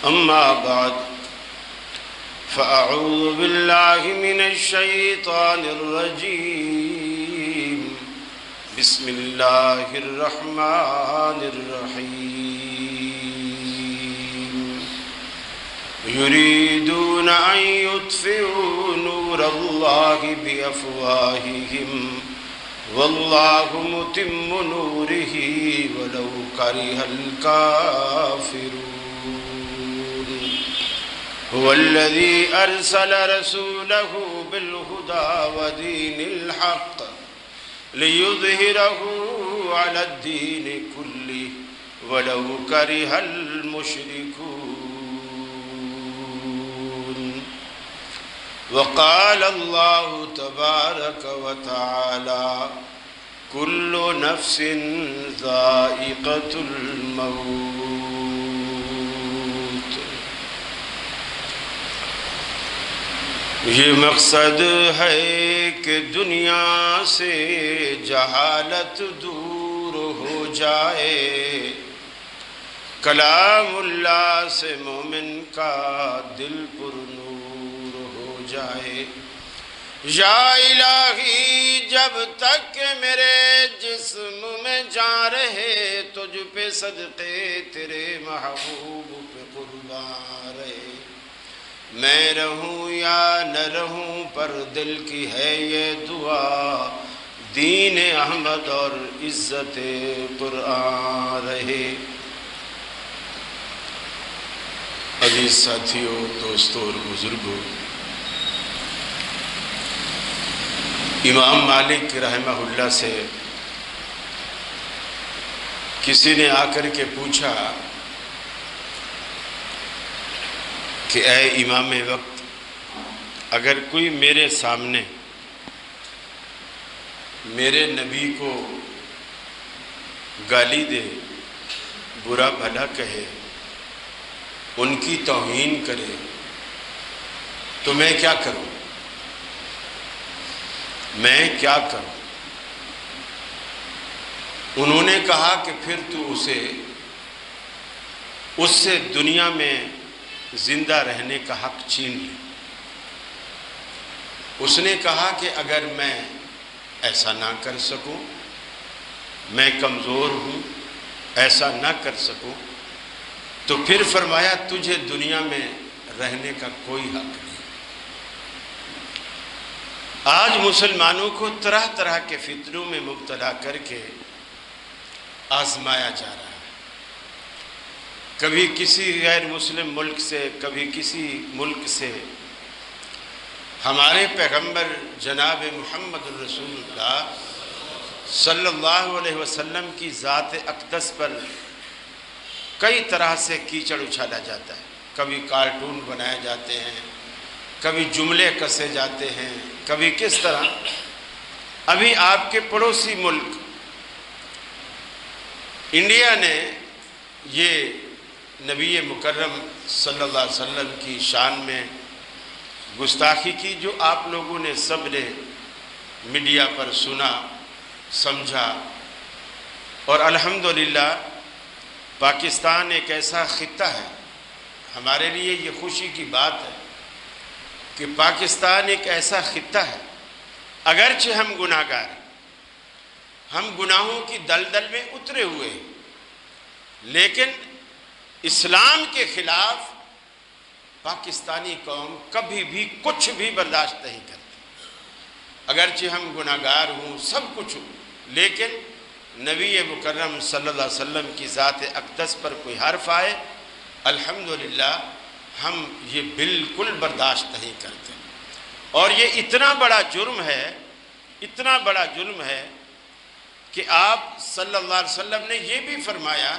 أما بعد فأعوذ بالله من الشيطان الرجيم بسم الله الرحمن الرحيم يريدون أن يطفئوا نور الله بأفواههم والله متم نوره ولو كره الكافرون هو الذي أرسل رسوله بالهدى ودين الحق ليظهره على الدين كله ولو كره المشركون وقال الله تبارك وتعالى كل نفس ذائقة الموت. یہ مقصد ہے کہ دنیا سے جہالت دور ہو جائے، کلام اللہ سے مومن کا دل پر نور ہو جائے. یا الہی جب تک کہ میرے جسم میں جان رہے، تجھ پہ صدقے تیرے محبوب پہ قربان رہے. میں رہوں یا نہ رہوں پر دل کی ہے یہ دعا، دین احمد اور عزت قرآن رہے. عزیز ساتھیوں، دوستوں اور بزرگوں، امام مالک رحمہ اللہ سے کسی نے آ کر کے پوچھا کہ اے امام وقت، اگر کوئی میرے سامنے میرے نبی کو گالی دے، برا بھلا کہے، ان کی توہین کرے تو میں کیا کروں؟ میں کیا کروں؟ انہوں نے کہا کہ پھر تو اس سے دنیا میں زندہ رہنے کا حق چھین لے. اس نے کہا کہ اگر میں ایسا نہ کر سکوں، میں کمزور ہوں، ایسا نہ کر سکوں، تو پھر فرمایا تجھے دنیا میں رہنے کا کوئی حق نہیں. آج مسلمانوں کو طرح طرح کے فتنوں میں مبتلا کر کے آزمایا جا رہا ہے. کبھی کسی غیر مسلم ملک سے، کبھی کسی ملک سے. ہمارے پیغمبر جناب محمد رسول اللہ صلی اللہ علیہ وسلم کی ذات اقدس پر کئی طرح سے کیچڑ اچھالا جاتا ہے. کبھی کارٹون بنائے جاتے ہیں، کبھی جملے کسے جاتے ہیں، کبھی کس طرح. ابھی آپ کے پڑوسی ملک انڈیا نے یہ نبی مکرم صلی اللہ علیہ وسلم کی شان میں گستاخی کی، جو آپ لوگوں نے سب نے میڈیا پر سنا، سمجھا. اور الحمدللہ پاکستان ایک ایسا خطہ ہے، ہمارے لیے یہ خوشی کی بات ہے کہ پاکستان ایک ایسا خطہ ہے، اگرچہ ہم گناہگار ہیں، ہم گناہوں کی دلدل میں اترے ہوئے ہیں، لیکن اسلام کے خلاف پاکستانی قوم کبھی بھی کچھ بھی برداشت نہیں کرتی. اگرچہ ہم گناہگار ہوں، سب کچھ ہوں، لیکن نبی مکرم صلی اللہ علیہ وسلم کی ذات اقدس پر کوئی حرف آئے، الحمدللہ ہم یہ بالکل برداشت نہیں کرتے. اور یہ اتنا بڑا جرم ہے، اتنا بڑا جرم ہے کہ آپ صلی اللہ علیہ وسلم نے یہ بھی فرمایا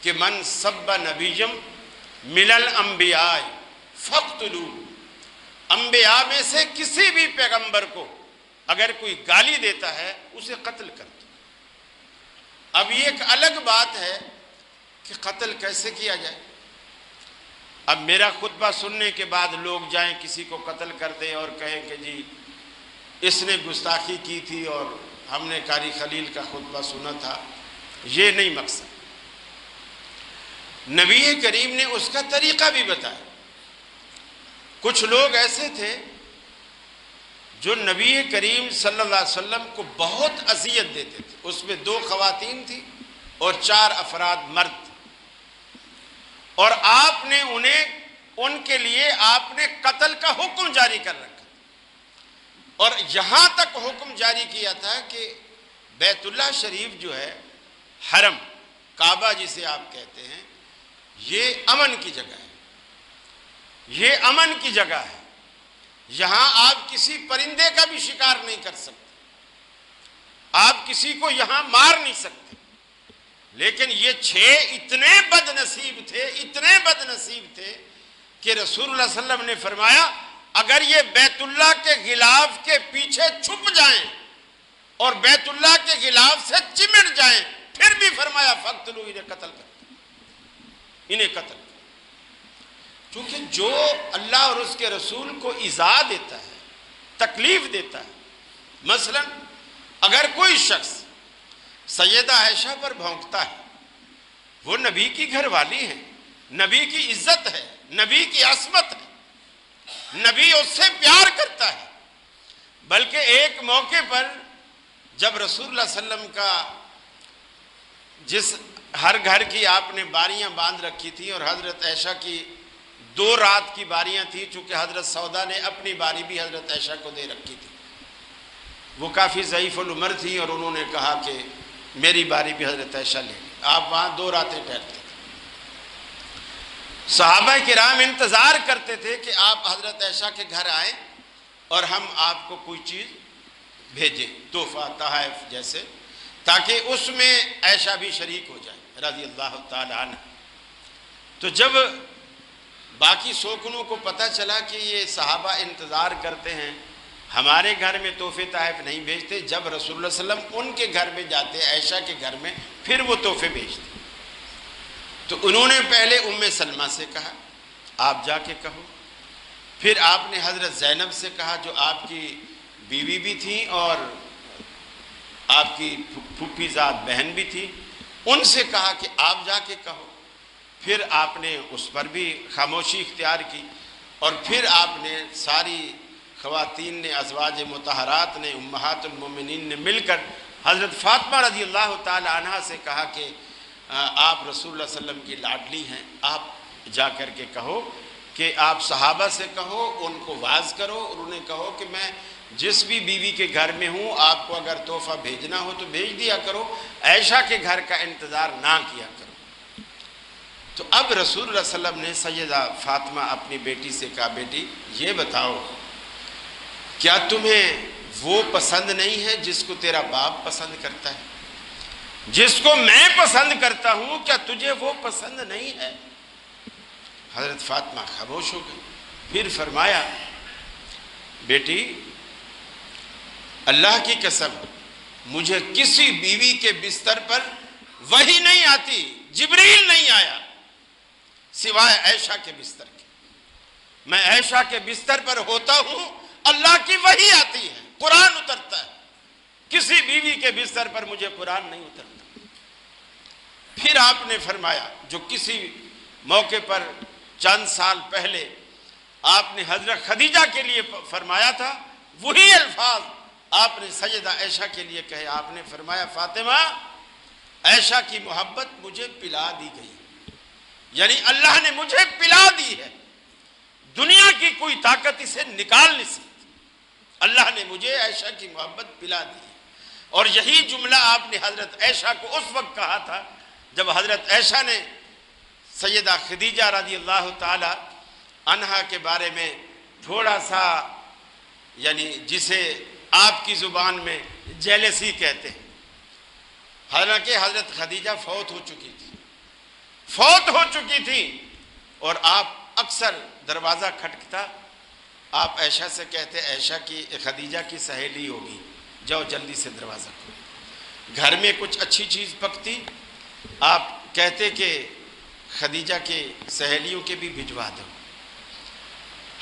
کہ من سب نبیم من الانبیاء فاقتلوہ. انبیاء میں سے کسی بھی پیغمبر کو اگر کوئی گالی دیتا ہے اسے قتل کر دو. اب یہ ایک الگ بات ہے کہ قتل کیسے کیا جائے. اب میرا خطبہ سننے کے بعد لوگ جائیں کسی کو قتل کر دیں اور کہیں کہ جی اس نے گستاخی کی تھی اور ہم نے قاری خلیل کا خطبہ سنا تھا. یہ نہیں مقصد. نبی کریم نے اس کا طریقہ بھی بتایا۔ کچھ لوگ ایسے تھے جو نبی کریم صلی اللہ علیہ وسلم کو بہت اذیت دیتے تھے، اس میں 2 خواتین تھیں اور 4 افراد مرد تھے، اور آپ نے ان کے لیے آپ نے قتل کا حکم جاری کر رکھا، اور یہاں تک حکم جاری کیا تھا کہ بیت اللہ شریف جو ہے، حرم کعبہ جسے آپ کہتے ہیں، یہ امن کی جگہ ہے، یہ امن کی جگہ ہے، یہاں آپ کسی پرندے کا بھی شکار نہیں کر سکتے، آپ کسی کو یہاں مار نہیں سکتے۔ لیکن یہ 6 اتنے بد نصیب تھے کہ رسول اللہ صلی اللہ علیہ وسلم نے فرمایا اگر یہ بیت اللہ کے غلاف کے پیچھے چھپ جائیں اور بیت اللہ کے غلاف سے چمٹ جائیں، پھر بھی فرمایا فقتلوا، انہیں قتل کر، کیونکہ جو اللہ اور اس کے رسول کو ایذا دیتا ہے، تکلیف دیتا ہے، مثلا اگر کوئی شخص سیدہ عائشہ پر بھونکتا ہے، وہ نبی کی گھر والی ہیں، نبی کی عزت ہے، نبی کی عصمت ہے، نبی اس سے پیار کرتا ہے، بلکہ ایک موقع پر جب رسول اللہ صلی اللہ علیہ وسلم کا جس ہر گھر کی آپ نے باریاں باندھ رکھی تھی اور حضرت عائشہ کی 2 رات کی باریاں تھی، چونکہ حضرت سودا نے اپنی باری بھی حضرت عائشہ کو دے رکھی تھی، وہ کافی ضعیف العمر تھی اور انہوں نے کہا کہ میری باری بھی حضرت عائشہ لے، آپ وہاں 2 راتیں ٹھہرتے تھے۔ صحابہ کرام انتظار کرتے تھے کہ آپ حضرت عائشہ کے گھر آئیں اور ہم آپ کو کوئی چیز بھیجیں، تحفہ تحائف جیسے، تاکہ اس میں عائشہ بھی شریک ہو جائے رضی اللہ تعالی عنہ۔ تو جب باقی سوکنوں کو پتہ چلا کہ یہ صحابہ انتظار کرتے ہیں، ہمارے گھر میں تحفے تحائف نہیں بھیجتے، جب رسول اللہ صلی اللہ علیہ وسلم ان کے گھر میں جاتے، عائشہ کے گھر میں، پھر وہ تحفے بھیجتے۔ تو انہوں نے پہلے ام سلمہ سے کہا آپ جا کے کہو، پھر آپ نے حضرت زینب سے کہا جو آپ کی بیوی بھی تھی اور آپ کی پھوپھی ذات بہن بھی تھی، ان سے کہا کہ آپ جا کے کہو، پھر آپ نے اس پر بھی خاموشی اختیار کی، اور پھر آپ نے ساری خواتین نے، ازواج مطہرات نے، امہات المومنین نے مل کر حضرت فاطمہ رضی اللہ تعالی عنہ سے کہا کہ آپ رسول اللہ صلی اللہ علیہ وسلم کی لاڈلی ہیں، آپ جا کر کے کہو کہ آپ صحابہ سے کہو، ان کو واعظ کرو، اور انہیں کہو کہ میں جس بھی بیوی کے گھر میں ہوں، آپ کو اگر تحفہ بھیجنا ہو تو بھیج دیا کرو، عائشہ کے گھر کا انتظار نہ کیا کرو۔ تو اب رسول اللہ صلی اللہ علیہ وسلم نے سیدہ فاطمہ اپنی بیٹی سے کہا بیٹی یہ بتاؤ کیا تمہیں وہ پسند نہیں ہے جس کو تیرا باپ پسند کرتا ہے؟ جس کو میں پسند کرتا ہوں کیا تجھے وہ پسند نہیں ہے؟ حضرت فاطمہ خاموش ہو گئی، پھر فرمایا بیٹی اللہ کی قسم مجھے کسی بیوی کے بستر پر وحی نہیں آتی، جبریل نہیں آیا سوائے عائشہ کے بستر کے۔ میں عائشہ کے بستر پر ہوتا ہوں، اللہ کی وحی آتی ہے، قرآن اترتا ہے، کسی بیوی کے بستر پر مجھے قرآن نہیں اترتا۔ پھر آپ نے فرمایا جو کسی موقع پر چند سال پہلے آپ نے حضرت خدیجہ کے لیے فرمایا تھا، وہی الفاظ آپ نے سیدہ عائشہ کے لیے کہے۔ آپ نے فرمایا فاطمہ عائشہ کی محبت مجھے پلا دی گئی، یعنی اللہ نے مجھے پلا دی ہے، دنیا کی کوئی طاقت اسے نکال نہیں سکتی، اللہ نے مجھے عائشہ کی محبت پلا دی ہے۔ اور یہی جملہ آپ نے حضرت عائشہ کو اس وقت کہا تھا جب حضرت عائشہ نے سیدہ خدیجہ رضی اللہ تعالی عنہا کے بارے میں تھوڑا سا، یعنی جسے آپ کی زبان میں جیلسی کہتے ہیں، حالانکہ حضرت خدیجہ فوت ہو چکی تھی اور آپ اکثر دروازہ کھٹکتا، آپ عائشہ سے کہتے عائشہ کی خدیجہ کی سہیلی ہوگی، جاؤ جلدی سے دروازہ کھولو۔ گھر میں کچھ اچھی چیز پکتی، آپ کہتے کہ خدیجہ کے سہیلیوں کے بھی بھجوا دو،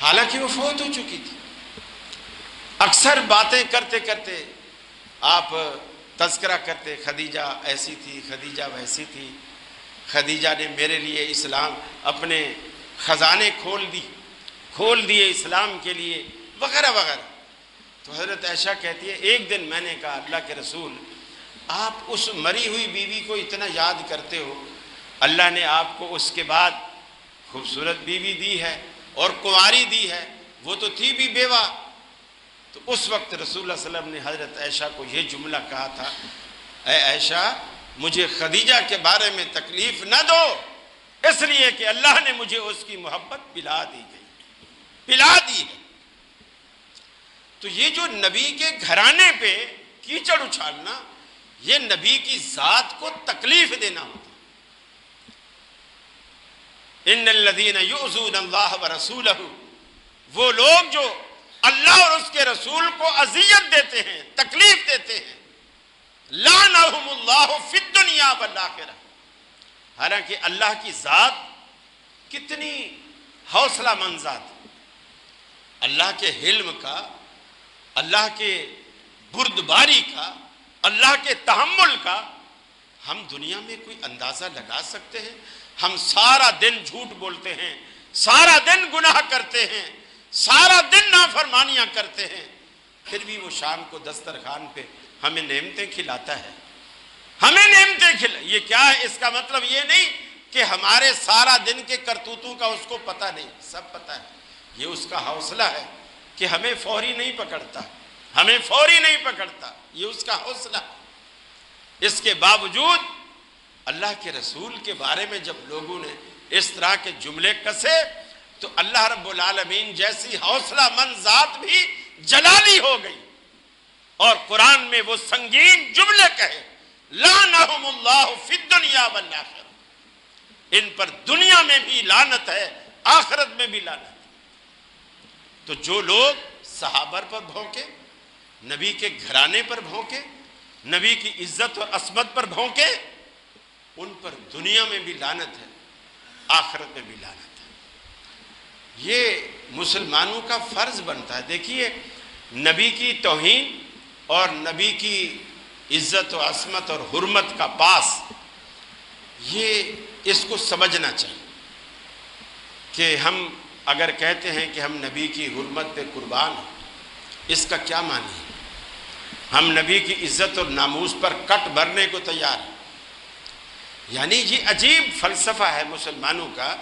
حالانکہ وہ فوت ہو چکی تھی۔ اکثر باتیں کرتے کرتے آپ تذکرہ کرتے خدیجہ ایسی تھی، خدیجہ ویسی تھی، خدیجہ نے میرے لیے اسلام اپنے خزانے کھول دیے اسلام کے لیے وغیرہ وغیرہ۔ تو حضرت عائشہ کہتی ہے ایک دن میں نے کہا اللہ کے رسول آپ اس مری ہوئی بیوی کو اتنا یاد کرتے ہو، اللہ نے آپ کو اس کے بعد خوبصورت بیوی دی ہے اور کنواری دی ہے، وہ تو تھی بھی بیوہ۔ تو اس وقت رسول اللہ صلی اللہ علیہ وسلم نے حضرت عائشہ کو یہ جملہ کہا تھا، اے عائشہ مجھے خدیجہ کے بارے میں تکلیف نہ دو، اس لیے کہ اللہ نے مجھے اس کی محبت پلا دی ہے۔ تو یہ جو نبی کے گھرانے پہ کیچڑ اچھالنا، یہ نبی کی ذات کو تکلیف دینا ہوتا۔ ان الذین یؤذون اللہ ورسولہ، وہ لوگ جو اللہ اور اس کے رسول کو اذیت دیتے ہیں، تکلیف دیتے ہیں، لعنہم اللہ فی الدنیا والآخرہ۔ حالانکہ اللہ کی ذات کتنی حوصلہ مند ذات، اللہ کے حلم کا، اللہ کے بردباری کا، اللہ کے تحمل کا ہم دنیا میں کوئی اندازہ لگا سکتے ہیں؟ ہم سارا دن جھوٹ بولتے ہیں، سارا دن گناہ کرتے ہیں، سارا دن نافرمانیاں کرتے ہیں، پھر بھی وہ شام کو دسترخوان پہ ہمیں نعمتیں کھلاتا ہے، ہمیں نعمتیں یہ کیا ہے؟ اس کا مطلب یہ نہیں کہ ہمارے سارا دن کے کرتوتوں کا اس کو پتہ نہیں، سب پتہ ہے۔ یہ اس کا حوصلہ ہے کہ ہمیں فوری نہیں پکڑتا، یہ اس کا حوصلہ ہے۔ اس کے باوجود اللہ کے رسول کے بارے میں جب لوگوں نے اس طرح کے جملے کسے تو اللہ رب العالمین جیسی حوصلہ مند ذات بھی جلالی ہو گئی، اور قرآن میں وہ سنگین جملے کہے، لعنہم اللہ فی الدنیا والآخرہ، ان پر دنیا میں بھی لعنت ہے، آخرت میں بھی لعنت ہے۔ تو جو لوگ صحابہ پر بھونکے، نبی کے گھرانے پر بھونکے، نبی کی عزت اور عصمت پر بھونکے، ان پر دنیا میں بھی لعنت ہے، آخرت میں بھی لعنت ہے۔ یہ مسلمانوں کا فرض بنتا ہے۔ دیکھیے نبی کی توہین اور نبی کی عزت و عصمت اور حرمت کا پاس، یہ اس کو سمجھنا چاہیے کہ ہم اگر کہتے ہیں کہ ہم نبی کی حرمت پہ قربان ہیں، اس کا کیا معنی ہے؟ ہم نبی کی عزت اور ناموس پر کٹ بھرنے کو تیار ہیں۔ یعنی یہ عجیب فلسفہ ہے مسلمانوں کا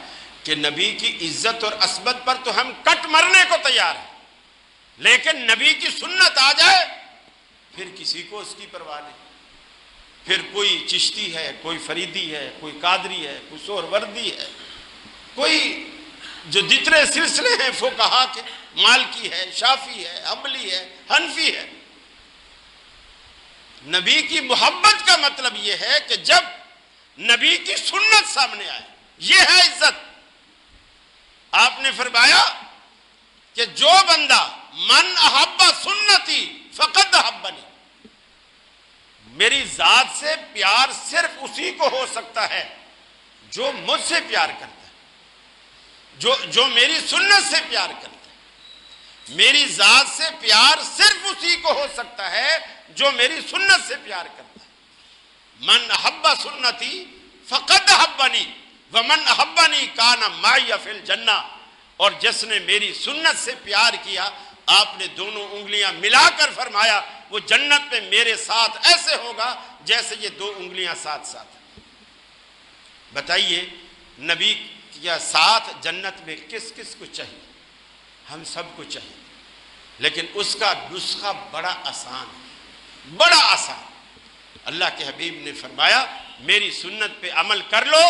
کہ نبی کی عزت اور عصمت پر تو ہم کٹ مرنے کو تیار ہیں، لیکن نبی کی سنت آ جائے پھر کسی کو اس کی پرواہ نہیں۔ پھر کوئی چشتی ہے، کوئی فریدی ہے، کوئی قادری ہے، کوئی سہروردی ہے، کوئی جو جتنے سلسلے ہیں فقہا کے، مالکی ہے، شافی ہے، حنبلی ہے، حنفی ہے۔ نبی کی محبت کا مطلب یہ ہے کہ جب نبی کی سنت سامنے آئے، یہ ہے عزت۔ آپ نے فرمایا کہ جو بندہ من احب سنتی فقد احبنی، میری ذات سے پیار صرف اسی کو ہو سکتا ہے جو مجھ سے پیار کرتا ہے، جو میری سنت سے پیار کرتا ہے۔ میری ذات سے پیار صرف اسی کو ہو سکتا ہے جو میری سنت سے پیار کرتا ہے۔ من احب سنتی فقد احبنی ومن احبنی کان معی فی الجنہ، اور جس نے میری سنت سے پیار کیا، آپ نے دونوں انگلیاں ملا کر فرمایا وہ جنت میں میرے ساتھ ایسے ہوگا جیسے یہ دو انگلیاں ساتھ ساتھ ہیں۔ بتائیے نبی یا ساتھ جنت میں کس کس کو چاہیے؟ ہم سب کو چاہیے، لیکن اس کا نسخہ بڑا آسان ہے، بڑا آسان۔ اللہ کے حبیب نے فرمایا میری سنت پہ عمل کر لو،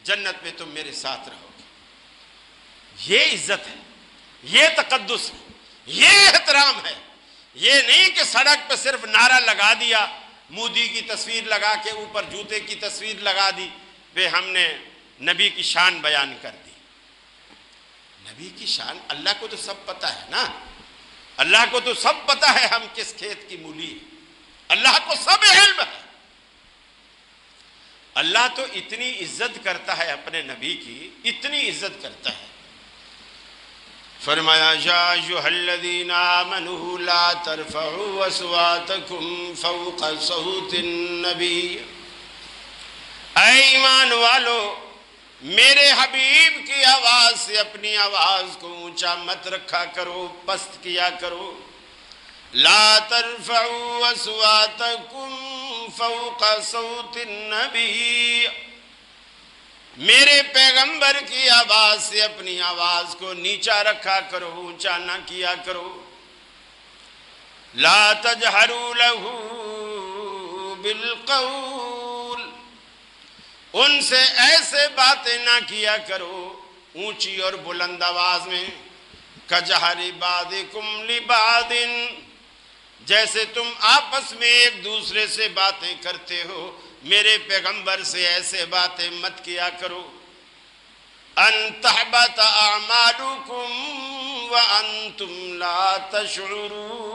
جنت میں تم میرے ساتھ رہو گے۔ یہ عزت ہے، یہ تقدس ہے، یہ احترام ہے۔ یہ نہیں کہ سڑک پہ صرف نعرہ لگا دیا، مودی کی تصویر لگا کے اوپر جوتے کی تصویر لگا دی، پہ ہم نے نبی کی شان بیان کر دی۔ نبی کی شان اللہ کو تو سب پتہ ہے نا، اللہ کو تو سب پتہ ہے ہم کس کھیت کی مولی ہیں، اللہ کو سب علم ہے۔ اللہ تو اتنی عزت کرتا ہے اپنے نبی کی، اتنی عزت کرتا ہے، فرمایا یا ایھا الذین آمنوا لا ترفعوا اصواتکم فوق صوت النبی، اے ایمان والو، میرے حبیب کی آواز سے اپنی آواز کو اونچا مت رکھا کرو، پست کیا کرو. لا ترفعوا اصواتکم فوق صوت النبی، میرے پیغمبر کی آواز سے اپنی آواز کو نیچا رکھا کرو، اونچا نہ کیا کرو. لا تجہروا لہ بالقول، ان سے ایسے باتیں نہ کیا کرو اونچی اور بلند آواز میں. کجہر بعضکم لبعض، جیسے تم آپس میں ایک دوسرے سے باتیں کرتے ہو، میرے پیغمبر سے ایسے باتیں مت کیا کرو. ان تحبط اعمالکم وانتم لا تشعرون،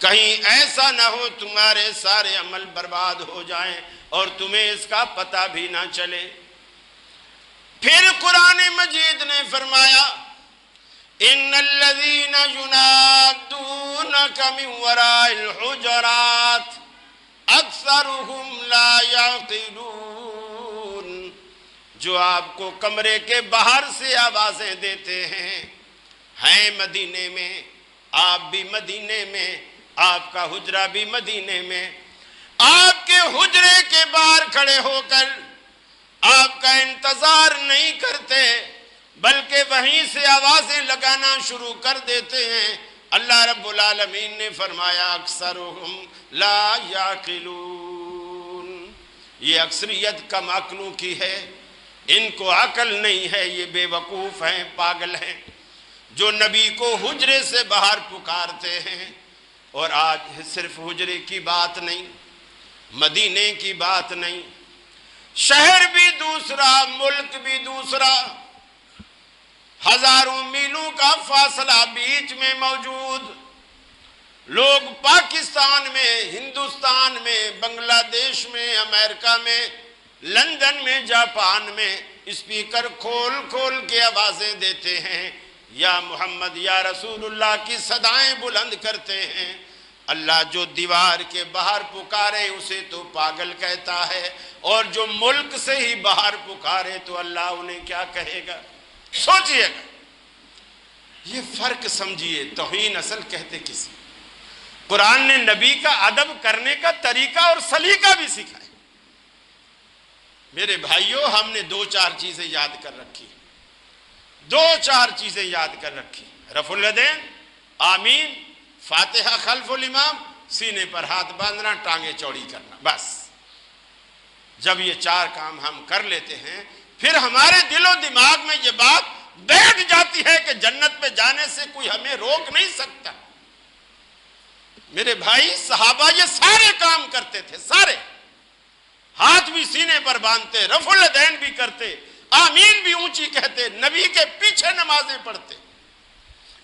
کہیں ایسا نہ ہو تمہارے سارے عمل برباد ہو جائیں اور تمہیں اس کا پتہ بھی نہ چلے. پھر قرآن مجید نے فرمایا ان الذین ینادونک من وراء الحجرات اکثرهم لا یعقلون، جو آپ کو کمرے کے باہر سے آوازیں دیتے ہیں مدینے میں، آپ بھی مدینے میں، آپ کا حجرہ بھی مدینے میں، آپ کے حجرے کے باہر کھڑے ہو کر آپ کا انتظار نہیں کرتے بلکہ وہیں سے آوازیں لگانا شروع کر دیتے ہیں. اللہ رب العالمین نے فرمایا اکثرهم لا یعقلون، یہ اکثریت کم عقلوں کی ہے، ان کو عقل نہیں ہے، یہ بے وقوف ہیں، پاگل ہیں، جو نبی کو حجرے سے باہر پکارتے ہیں. اور آج صرف حجرے کی بات نہیں، مدینے کی بات نہیں، شہر بھی دوسرا، ملک بھی دوسرا، ہزاروں میلوں کا فاصلہ بیچ میں موجود، لوگ پاکستان میں، ہندوستان میں، بنگلہ دیش میں، امریکہ میں، لندن میں، جاپان میں اسپیکر کھول کھول کے آوازیں دیتے ہیں، یا محمد یا رسول اللہ کی صدائیں بلند کرتے ہیں. اللہ جو دیوار کے باہر پکارے اسے تو پاگل کہتا ہے، اور جو ملک سے ہی باہر پکارے تو اللہ انہیں کیا کہے گا؟ سوچئے گا. یہ فرق سمجھیے. توہین اصل کہتے کسی. قرآن نے نبی کا ادب کرنے کا طریقہ اور سلیقہ بھی سکھایا. میرے بھائیوں، ہم نے دو چار چیزیں یاد کر رکھی، رفع الیدین، آمین، فاتحہ خلف الامام، سینے پر ہاتھ باندھنا، ٹانگیں چوڑی کرنا. بس جب یہ چار کام ہم کر لیتے ہیں پھر ہمارے دل و دماغ میں یہ بات بیٹھ جاتی ہے کہ جنت پہ جانے سے کوئی ہمیں روک نہیں سکتا. میرے بھائی، صحابہ یہ سارے کام کرتے تھے، سارے، ہاتھ بھی سینے پر باندھتے، رفع الیدین بھی کرتے، آمین بھی اونچی کہتے، نبی کے پیچھے نمازیں پڑھتے،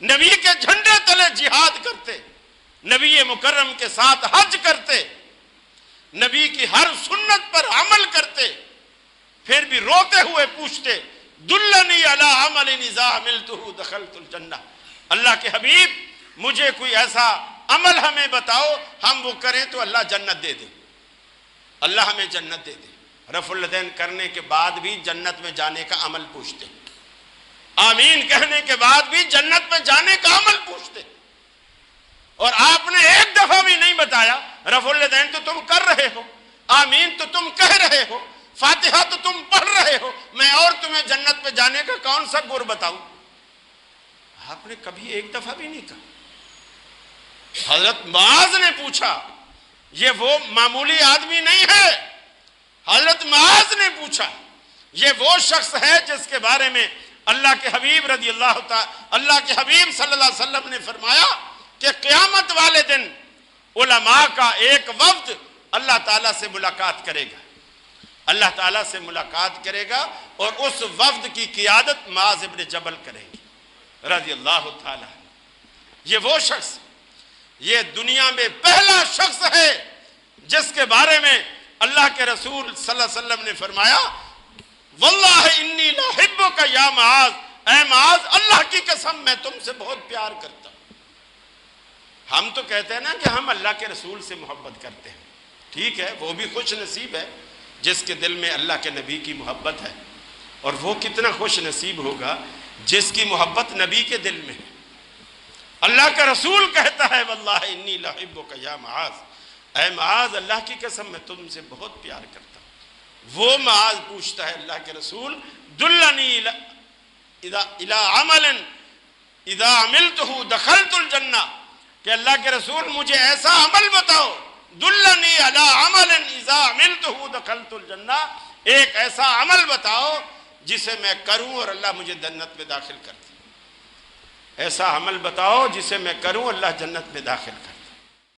نبی کے جھنڈے تلے جہاد کرتے، نبی مکرم کے ساتھ حج کرتے، نبی کی ہر سنت پر عمل کرتے. پھر بھی روتے ہوئے پوچھتے دلنی علی عمل اذا عملتہ دخلت الجنہ، اللہ کے حبیب مجھے کوئی ایسا عمل ہمیں بتاؤ ہم وہ کریں تو اللہ جنت دے دے، اللہ ہمیں جنت دے دے. رفع الیدین کرنے کے بعد بھی جنت میں جانے کا عمل پوچھتے، آمین کہنے کے بعد بھی جنت میں جانے کا عمل پوچھتے. اور آپ نے ایک دفعہ بھی نہیں بتایا رفع الیدین تو تم کر رہے ہو، آمین تو تم کہہ رہے ہو، فاتحہ تو تم پڑھ رہے ہو، میں اور تمہیں جنت پہ جانے کا کون سا گر بتاؤں؟ آپ نے کبھی ایک دفعہ بھی نہیں کہا. حضرت معاذ نے پوچھا، یہ وہ معمولی آدمی نہیں ہے. حضرت معاذ نے پوچھا، یہ وہ شخص ہے جس کے بارے میں اللہ کے حبیب رضی اللہ تعالی، اللہ کے حبیب صلی اللہ علیہ وسلم نے فرمایا کہ قیامت والے دن علماء کا ایک وفد اللہ تعالیٰ سے ملاقات کرے گا، اللہ تعالیٰ سے ملاقات کرے گا، اور اس وفد کی قیادت معاذ ابن جبل کریں گے رضی اللہ تعالیٰ. یہ وہ شخص، یہ دنیا میں پہلا شخص ہے جس کے بارے میں اللہ کے رسول صلی اللہ علیہ وسلم نے فرمایا واللہ انی لاحبک یا معاذ، اے معاذ اللہ کی قسم میں تم سے بہت پیار کرتا ہوں. ہم تو کہتے ہیں نا کہ ہم اللہ کے رسول سے محبت کرتے ہیں، ٹھیک ہے، وہ بھی خوش نصیب ہے جس کے دل میں اللہ کے نبی کی محبت ہے، اور وہ کتنا خوش نصیب ہوگا جس کی محبت نبی کے دل میں ہے۔ اللہ کا رسول کہتا ہے واللہ انی لأحبک یا معاذ، اے معاذ اللہ کی قسم میں تم سے بہت پیار کرتا ہوں۔ وہ معاذ پوچھتا ہے اللہ کے رسول دلنی الی عمل اذا عملتہ دخلت الجنہ، کہ اللہ کے رسول مجھے ایسا عمل بتاؤ، دلنی علی عمل اذا عملتہ دخلت الجنہ، ایک ایسا عمل بتاؤ جسے میں کروں اور اللہ مجھے جنت میں داخل کر دے، ایسا عمل بتاؤ جسے میں کروں اللہ جنت میں داخل کر دے۔